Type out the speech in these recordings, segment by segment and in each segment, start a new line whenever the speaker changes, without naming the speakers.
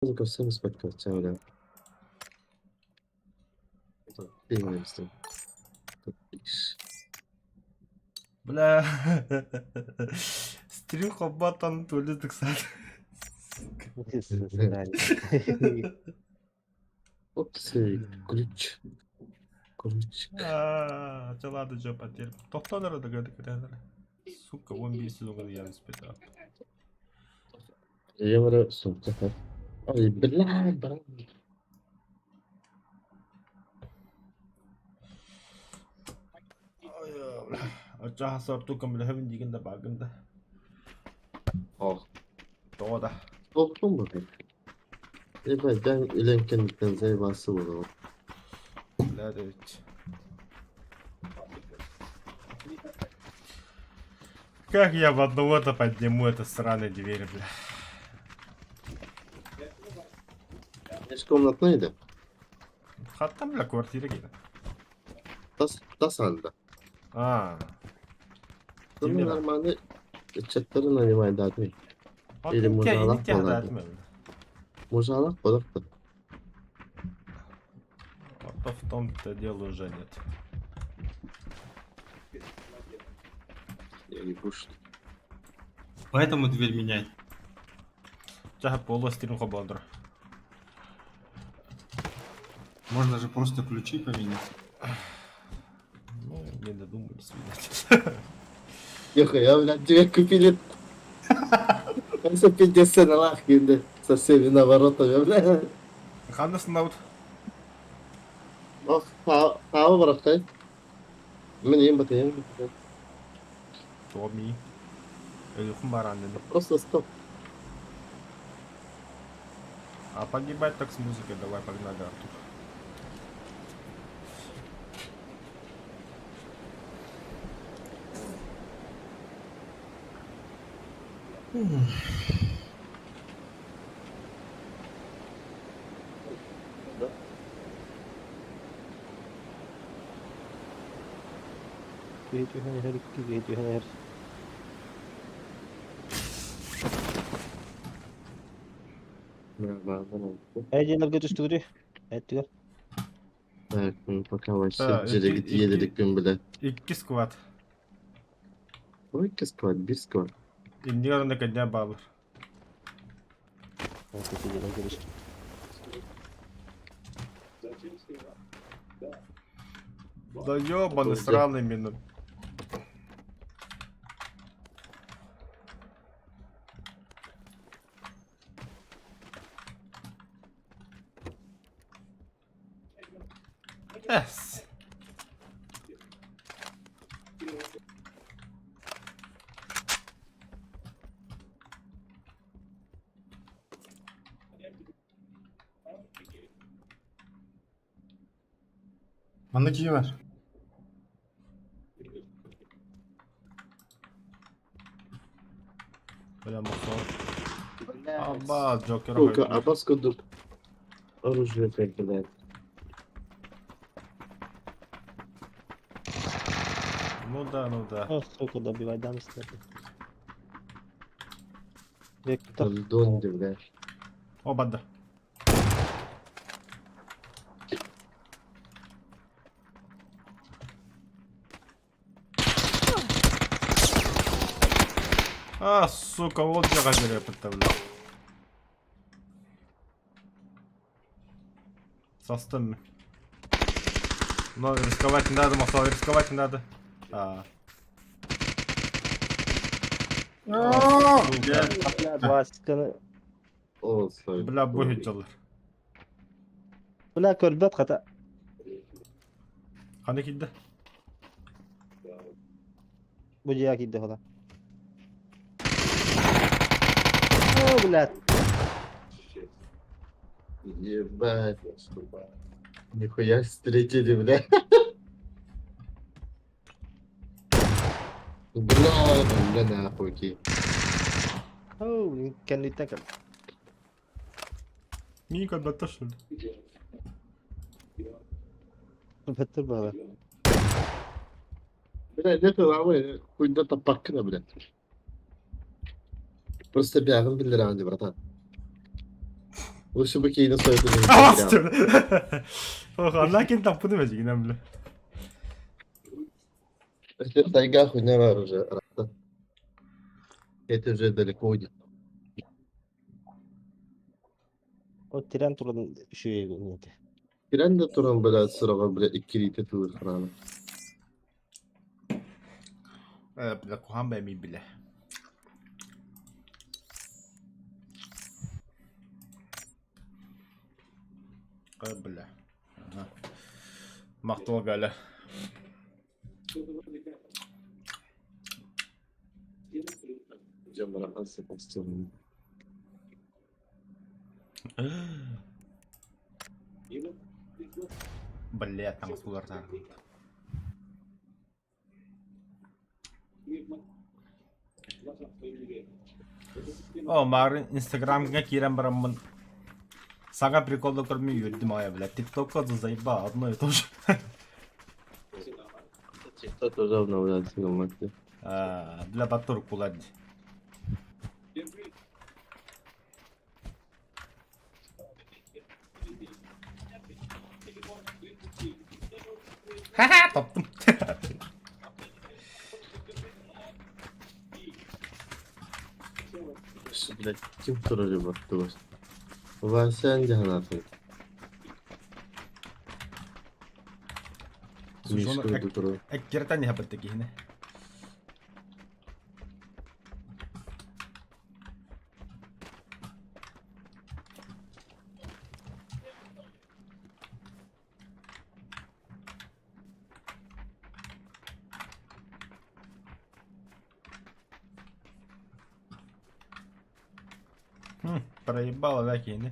Tylko sam spektakl ciągle. To filmem z tym. To pisz.
Бля. Стрим хоботон төлөдөг сар.
Опций. Ключ. Ключ.
Ачалады жоп атер. Тоқтонор да гэдэг гэдэг. Сука, 11 сезонга ян спета.
Евро сумка. Ой, бля, брат.
Ачаа хасаар тукам бля хэвэн дигэнда багэнда.
Oh.
Тода.
Korktun mu pek? Ben ilenkenlikten zevası var o.
Бля дэвч. Как я в одного-то подниму эту сраную дверь, бля.
Eşkomnatnıydı.
Хаттан бля квартира гина.
Tas halde. Sonra
Kimdi lan?
normalde çatların animal dağıtmayı. Или мужалақ болады. Мужалақ болады.
А в том-то дело уже нет.
Я не пушу.
Поэтому дверь меняй.
Чаха полострим хобандра.
Можно же просто ключи поменять.
Ну, не додумались, видать.
Я, блядь, тебе купили. Он за 50 на лахе, со всеми наворотами, блядь.
Ханнесін аут.
Ох, пау бұрақтай. Мен батаем.
Томи. Илюхун баранды.
Просто стоп.
А погибать так с музыкой, давай погнали, Артур.
Video her. Ece nerede düştü? Ettiler.
Evet, пока вообще
Да,
жереги тиедік пен біле.
2 сквад.
Ой, кесквад, bir сквад.
Инди орында кәдә балыр.
Ece nerede düştü?
Да ёбаный сраный минут. Yes.
Bana kişi ver.
Прямо сон. Аба, Джокер.
Сука, Аббас кудуп. Оружие пек, блядь.
Ну да, ну да.
Ah, сука, добивай дамстер. Вектор.
Донди, блядь.
Оба да. Сука, вот жаға жере пытта, Состым. Но рисковать не надо, Махал, рисковать не надо. Сука.
Baskını.
Olsaydı.
Бля, боги çalır.
Buna kölbet kata.
Hani kildi?
Bu ciğer gitti falan. Oh, блядь.
Ебать. Нихуя встретили, бля. Бля, нахуй ки.
Oh, kendine kal.
Мика, да то что ли?
Better bana.
Бля, это лавы, хуйня топакна, бля. Просто бягом 1 лира, братан. Uşu bu keyini soydu.
Bastır. Bak Allah kendi tapını verecek inan bile.
İşte saygı akı ne var hoca arada. Getirce delik oydu.
O tren turun şu neydi?
Giren de turan böyle sırağa böyle ikili tutur falan.
Evet bile kuhan beğenmeyi bile. Evet bile. Maktul gale.
Hocam bana nasıl istiyorum.
Beli atang sular sana. Oh, kemarin Instagram'ga kirim beramın. Sangat прикольно кормю юридим ая, блядь. TikTok'ка заебал, одно и то же.
TikTok hocam ne oluyor sınırmakta.
Для батур кулади. Ха-ха, топтum.
Şu bile kim turacı baktı var. Ulan sen cahanatın.
Слушай, он
Мишка дутро.
эккерта не хапат такие, не? Проебало такие, не?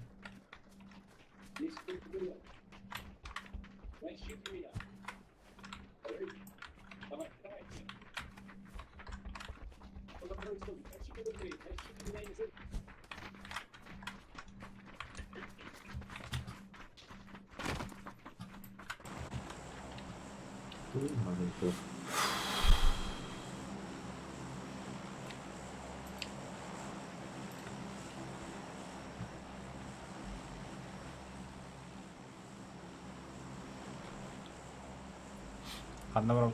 Kanına bırak.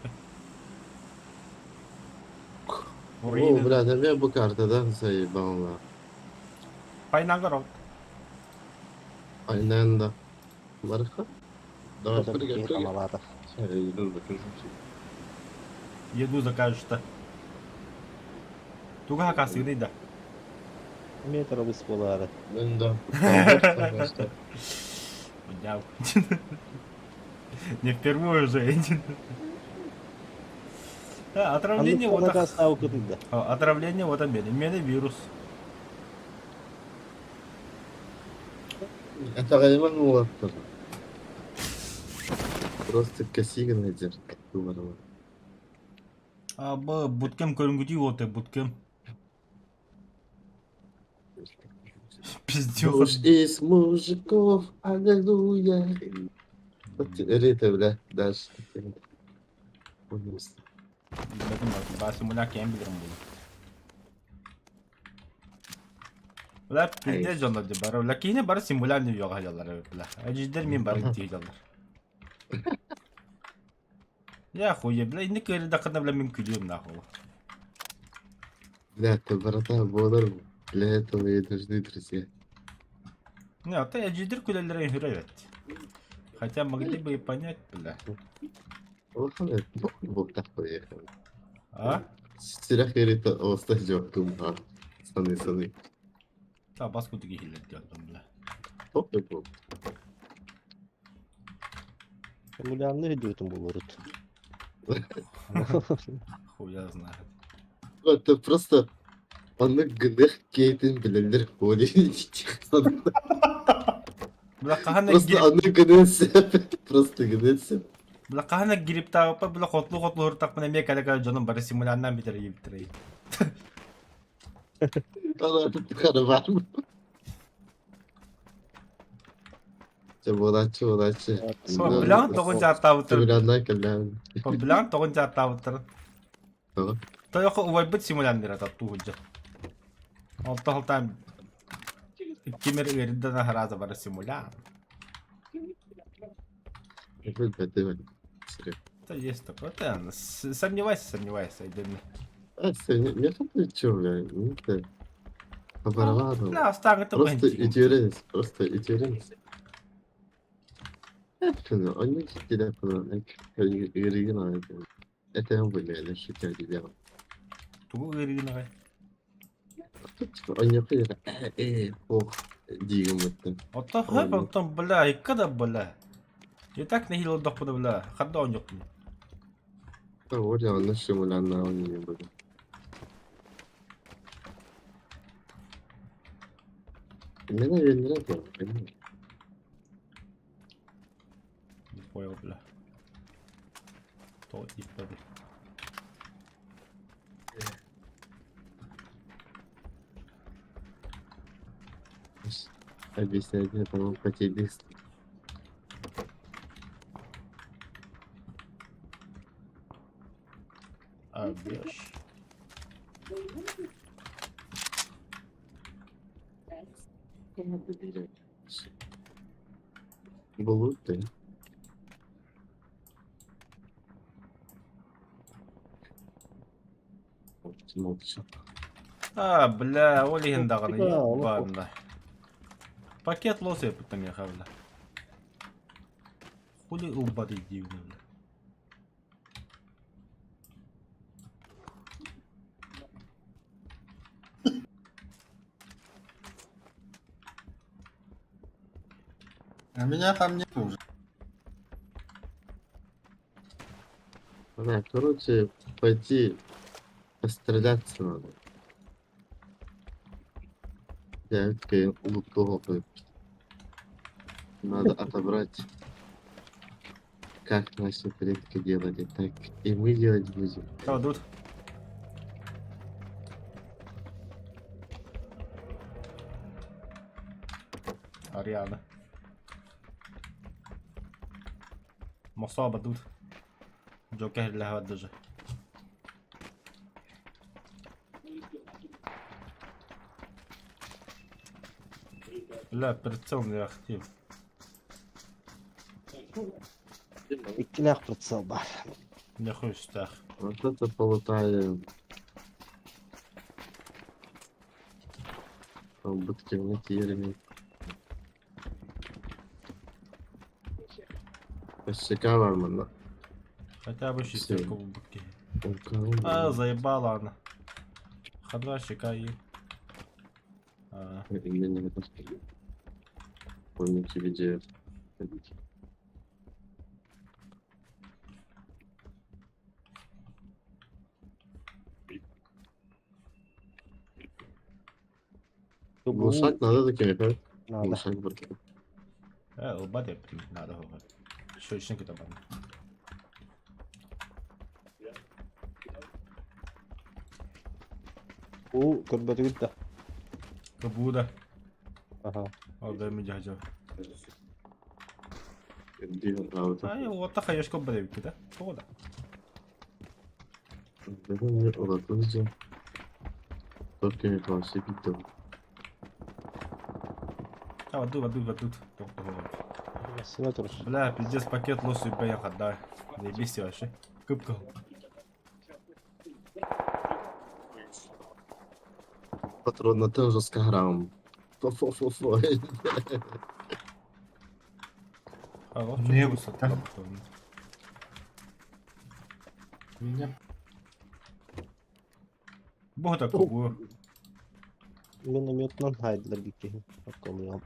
О,
Урины.
бля, да я бы карта, да, заебал на.
Пайна город.
Aynen da. Marka? Давай,
Burada bir
прыгай,
kere
прыгай.
havalarda.
Иду закажу.
Еду закажешь то. Туга хакасы гыдай да.
Metrobüs boları.
Ben de. Başta.
Бля. Не впервые уже. Отравление вот так.
Ставку değil.
Отравление вот обед. Именно вирус.
Это Гайман Уаттер. Просто косига найдешь. Думаю.
Абы буткем көрінгідей оты буткем. Пиздец.
Уж из мужиков, аллилуйя. Вот это, бля, дальше.
Білетін бар. Басы мұляк ем білірім бұл. Бұлар пизде жонда де бар. Бұлар кейіне бары симулянды yok hacalар. Әжіздер мен бары инти hacalар. Ya хуе, бля, инді көрі дақына бля мен күлем нахуй.
Бля, ты, братан, болар. Для этого и нужны друзья.
Не, а ты әжіздер күлелері хүрәвет. Хотя могли бы и понять, бля.
Вот он, вот такой ехал.
А?
Сирах еріті оста жоқтым, а. Саны.
Та баску тіге хилер дiyordum, bля.
Топ и топ.
Mulanlı hüdütün bulurut.
Хуя знает.
Это просто... Оны гынық кейтін білілдір. Оны çıksan.
Бля, қағана
Просто
girip,
оны гынысы. Просто гынысы.
бля, қағана girip тағыпа, бля, хотлу hırtak mı nemeye kadar canım bari simulandan bitireyim.
Ana tıkanı var mı? Çabalaçı.
Bilan toğunca hatta bıtır.
Çabalandan kalem.
Bilan toğunca hatta bıtır.
Tamam.
Toyoko uvay bit simulandır hatta tuğunca. Altta haltan Кимер иридден хараза бара симуля.
Это серьезно.
Это есть такое. Это, сомневайся, идем.
Не хочу чего, блядь. Ну, это по барабану.
Да, оставим это
Просто
бентик.
идеальность, просто идеальность. Şunu onun için telefonu yürüyün это он были, считаю, делал.
Тугу иридден.
Он не понял, ох, дигом это.
Отто хэп, отто бля, иккада бля. И так не хило дох буда бля. Хадда он yok.
Вот я на шимуляна он не был. Мне, наверное, нравится, понимаешь?
Не понял, бля. То типа.
Объяснять мне, по-моему, потебист.
А, бьешь.
Булут ты. Молча.
А, бля, олиген даганы,
Да, ну,
ебанна. Пакет лосы потом я хавла. Хули убады дивно, бля.
А меня там нет уже.
Да, короче, пойти постреляться надо. Я лутого надо отобрать, как наши предки делали, так и мы делать будем.
Кого тут? Ариана. مصابة دود جو كهل لها ودجة لا برتسون يا اختي
İkili fırsat var.
не خوش تاخ
Вот это полутали. Будки в натире. Косяка var mı lan?
хотя бы шестерку в будке
У кого?
заебала она ходва щекай
Именно это. Помните видео. Глушать надо такими, как?
Надо.
Глушать будки.
وبدأ هذا هو شو شنو كده بعد
Bu körbeti gitti.
كبودة
Aha.
او ده مجهجة
Где правда?
ايوه وطخ يش كبودة كده هو ده
Benim odaklanınca Türkiye'ye karşı gittim.
بدود
Nasıl oturur?
бля пиздец пакет лосу يبين خدار заебись вообще كبكه
Патрон на тем же скаграм. Фо-фо-фо-фо.
хорош
Не,
высота
Меня.
بهتا كبو
Minnomettan haydiler gitti. Bakalım ya.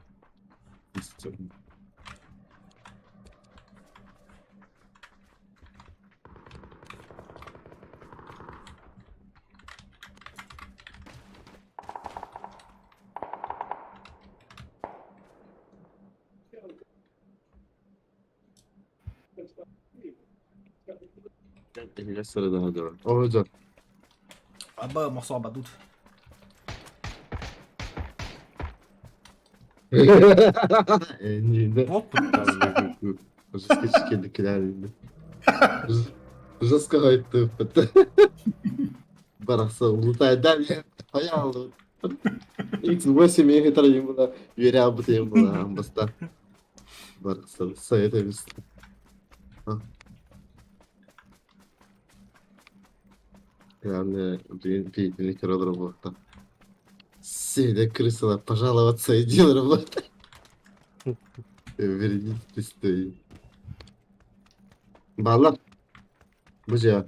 İlle sırada hadi var. O hocam.
ابا مصابة دود
Enliğinde.
оп
Жестко кедikler. Жестко hayıttı. Бараса улутай дали. Hayal. X8 я троим была. Веря бы ты была, амбаста. Баркса, совета вести. Главное, не кирод работа. Седя крысила, пожаловаться, иди на работу. Верните ты стои. Балла. Бужа.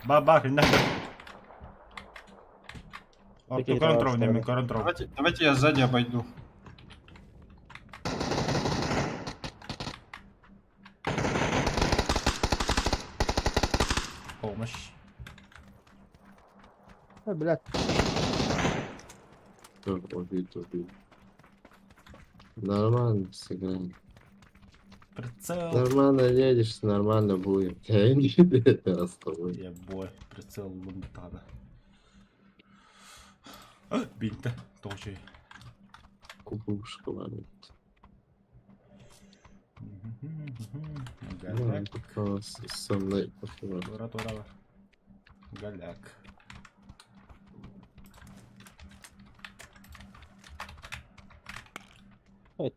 Бар, нахер.
Такие
Контрол,
товарищи,
не
да.
контрол.
Давайте я сзади обойду.
Помощь.
Блядь.
Убит. Нормально сыграем.
Прицел.
Нормально едешь, нормально будет. Я не это с тобой.
Ебой, прицел Лунтана. Бинта, тоже.
Кукушка, ладно. Ну,
Галяк.
это со мной пошла.
Тура. Галяк.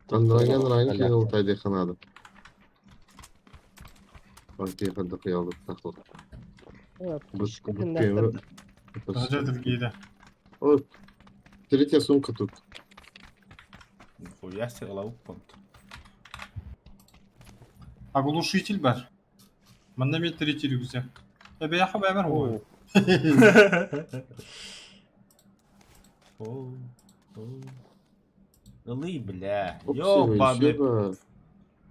Андраген ранги ултайды ханады. Банки хадда кыялды тахлы.
Подожди, другие.
Ой, третья сумка тут.
Нихуя себе лаук понт.
Оглушитель бар. Мында мен третий рюкзак. Я бияқы бәмір ғой.
Лы, бля.
Еще
Ёбаный.
бы.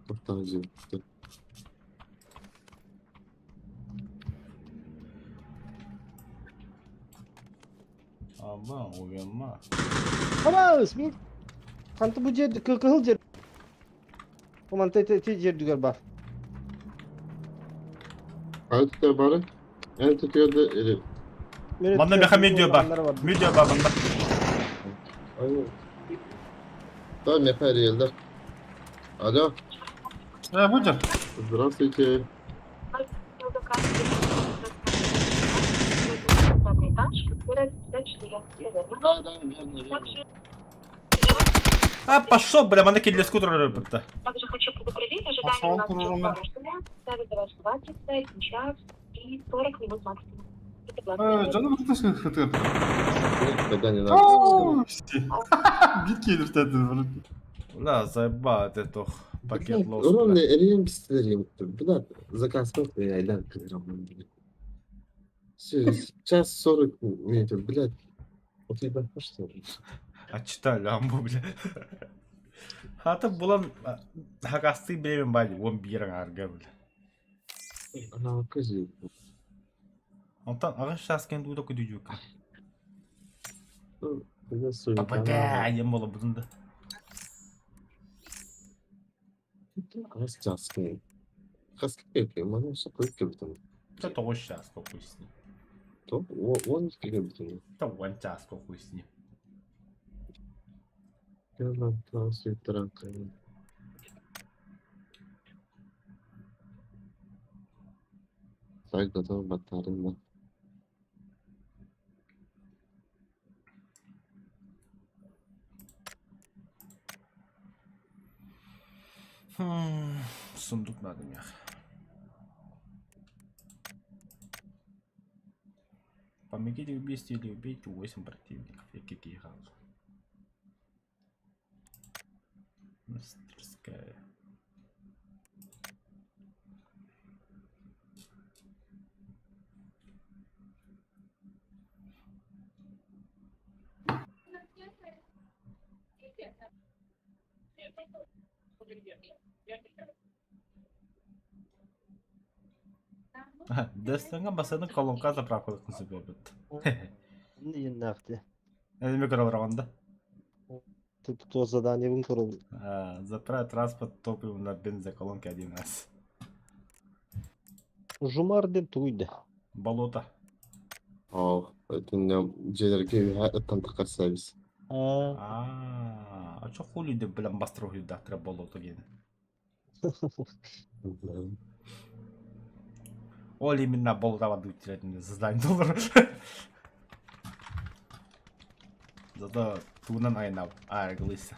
Вот так же.
Aman uyanma.
Ama Smith. Kantu bu cer kıhıl cer. Aman te cer dügar bak.
Hadi tutar bari. En tutuyordu eli.
Bana bir medya bak. Medya bak bana.
Aynen. Tamam yapar yerler. Alo.
Будем.
Здравствуйте. Да, верно.
А, пошел, бля, мене для скутера репета.
Также хочу предупредить
Пошел
ожидание
кругом.
нас ставит до вас 20, час и 40 минут максимум.
Canım kıtasın kıtır.
Когда не надо.
Ooo. Bit gelir tadı.
Ла, заебал это пакет лос.
Ровно
бля.
элем бистерим. Бля, заказ сколько я айдан килограмм. Все, час 40 минут, блядь. Вот ебать, что ли?
А читай ламбу, бля. Хата булан хакасты бремен бали, он бирен арга, бля.
Она окажи.
Онтан ағаш шаскен дуйда күдүжүк.
Я сую.
Бля, ем бола будунда.
Раз часки. Хаски, мана что кое битен.
Та тоғыз час kokуй с ним.
То, он кеге битен.
Та он час kokуй с ним.
Я на классе трака. Так, готов батарейна.
Сундук надо мне. Помогите убийстве или убейте 8 противников. Я какие разу. Мастерская. Дестенга басаны колонка заправкалык себебет.
Ne nakti.
Эми көрөбүраганда.
То задание бун көрөм.
Заправить транспорт топливо на бензоколонке 1 раз.
Жумар деп туйды.
Болото.
О, это не дженерге там такая сервис.
А,
А чё хули деп билем бастыруу да тре болото ген. Ол именно болдавады үтіретінде сыздайын olur. Зато туынан айнап айргылыйсыр.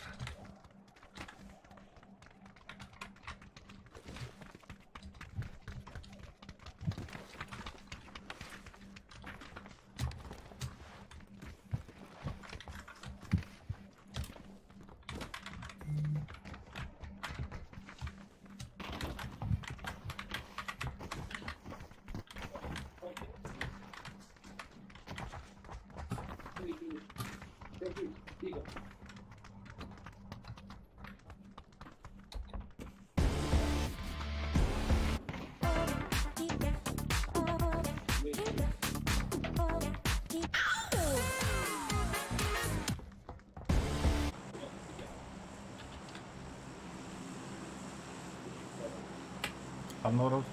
Anladım.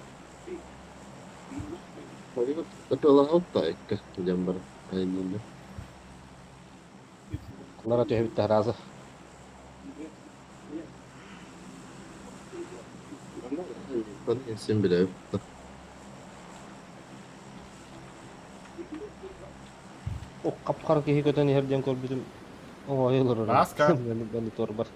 Tapi ollaan auttaa ehkä jämpärä. Ei niin.
Onlara tühüttää razı.
Ben isim bile yoktu.
O kapkar ki hikodan herden kol bizim o ayılır oraya.
Raska.
Belli torbar.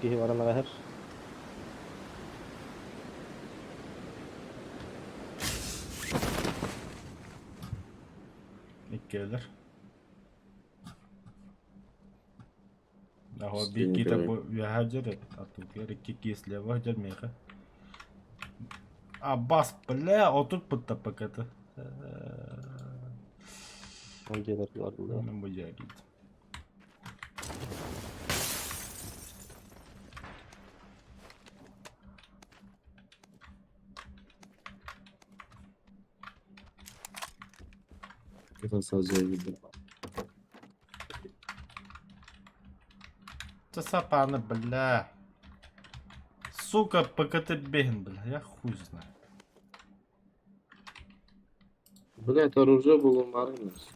Bir var ana her.
İkkeler. Aho
Steam
bir kita
Grey.
bu hajar atau kira iki слева hajar mereka. Abbas bela otur putta pakatı.
Amcalar vardı.
Ben bu jadi.
Kita sadece gittim.
Засапаны, бля. Сука, ПКТ бегн, бля, я хуй знаю.
Блять, оружие было маринус.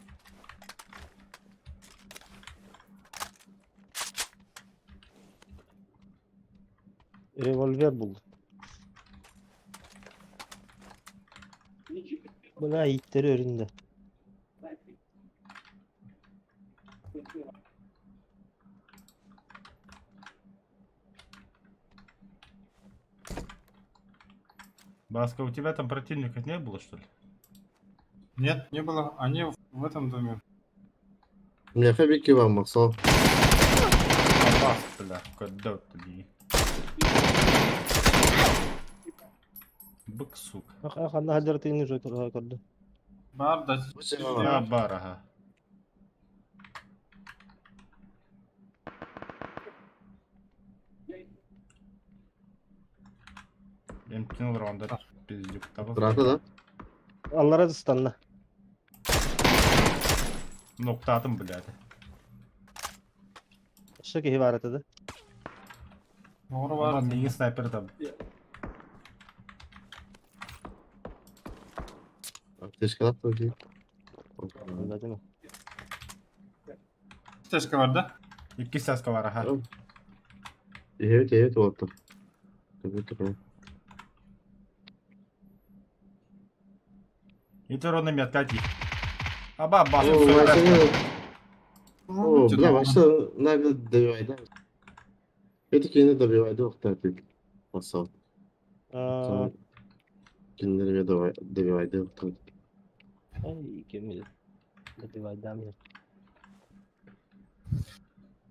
Revolver buldu. Buna itleri önünde.
Баска, у тебя там противников не было, что ли?
Нет, не было. Они в этом доме.
У меня фабрики вам, Максо.
Бас, бля, когда ты? Бык, сука.
Anda hajar tini joy kordu.
Бар да.
Ya baraha. Benim кинул ronda пиздюк того.
Bıraktı da.
Onlara da stanla.
Noktadım, блядь.
Şu ki hivaret edi.
Doğru
Var
var.
neyi sniper tam.
Teşkilat da değil.
Anladın mı?
Стежка vardı.
İki ses var ha.
Evet evet oldu. Tabii tabii.
İtir onu metkati. Aba basın
О,
söyle.
Вася, О,
Чё
бля,
там?
Вася нагло добивает. Это кино добивает, кстати. Посол.
Aa,
Кино добивает, кстати.
ay gemil. Hadi vaydam ya.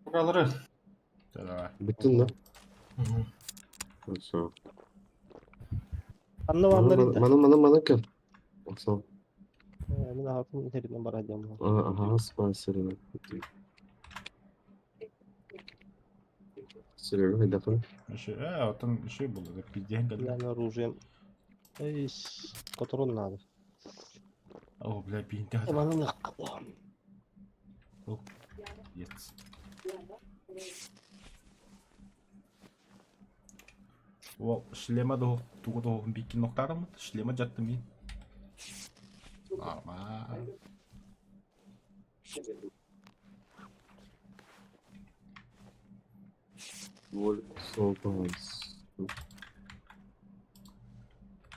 Bu kalırı.
Давай.
Bittin mi? Посол.
Anla vanları da.
Bana kal. Посол.
Ben hakım terine baracağım.
Aha, спасибо. Сырый, dakika.
Еще, вот он еще был, это пиздец.
Yani оружием. Ey, kontrol надо.
О, бля, пиздец.
Bana ne yapalım?
Yes. Ол шлема да тугу да бикин ноктарым. Шлема жаттым мен. Ама.
Volkswagen.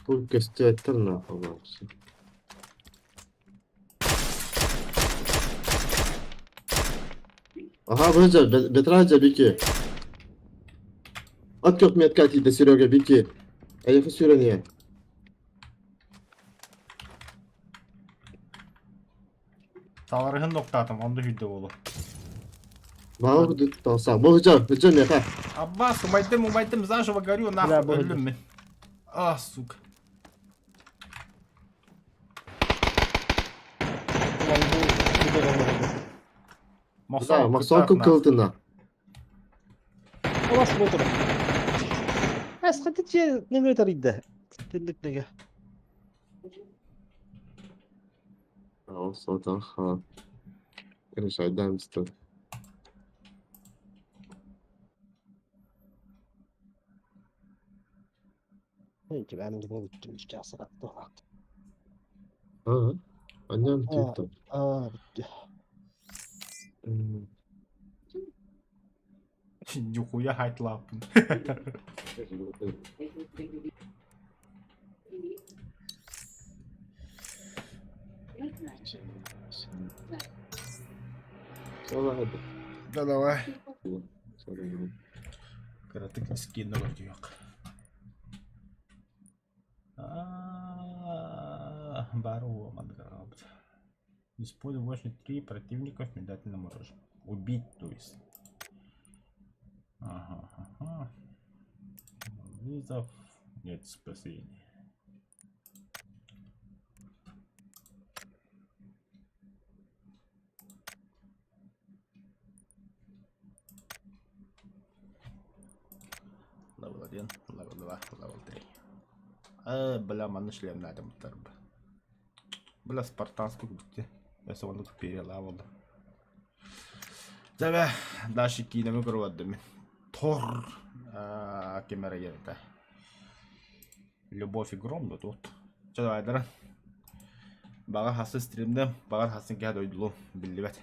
Bu göstertir ne yapalım? Aha Bıcı, Betraca Biki. At yok metkati de Серега Biki. Ayakı süreniyor.
Таларыгын ноктатым, онда хүйтті болу.
Bana bu dansa. Bıcı ne ha?
Аббас, умайтым, заживо горю,
Бля,
нахуй,
боже.
өлім мен. А, сука.
Ulan bu güzel olmadı.
Да, масонку кылдына.
Ulan bu otur. Asıl tiye ne kadar iddia. Tindik ne?
O sodan ha. Решай мısın?
Peki ben de bu bittim işte asırak dolan.
Ha. Annem
Aa.
tuttu.
Bitti.
Нихуя хайтлаппын.
Sonra hadi.
Да давай.
Sonra
Кратык скинна вроде yok. Бару Мадграб. Используй больше 3 противников в медательном оружии. Убить, то есть. Ага. Вызов. Нет спасения. Level 1, level 2, level 3. Бля, маны шлем надо мутарбы. Бля, спартанскую битти. Я сонду перелавал. Тебе дальше кинемо көрүп Тор кемере жерде. Любовь и гром да тут. Ча давай дара. Бага хасы стримде, бага хасын ке дойдулу билбет.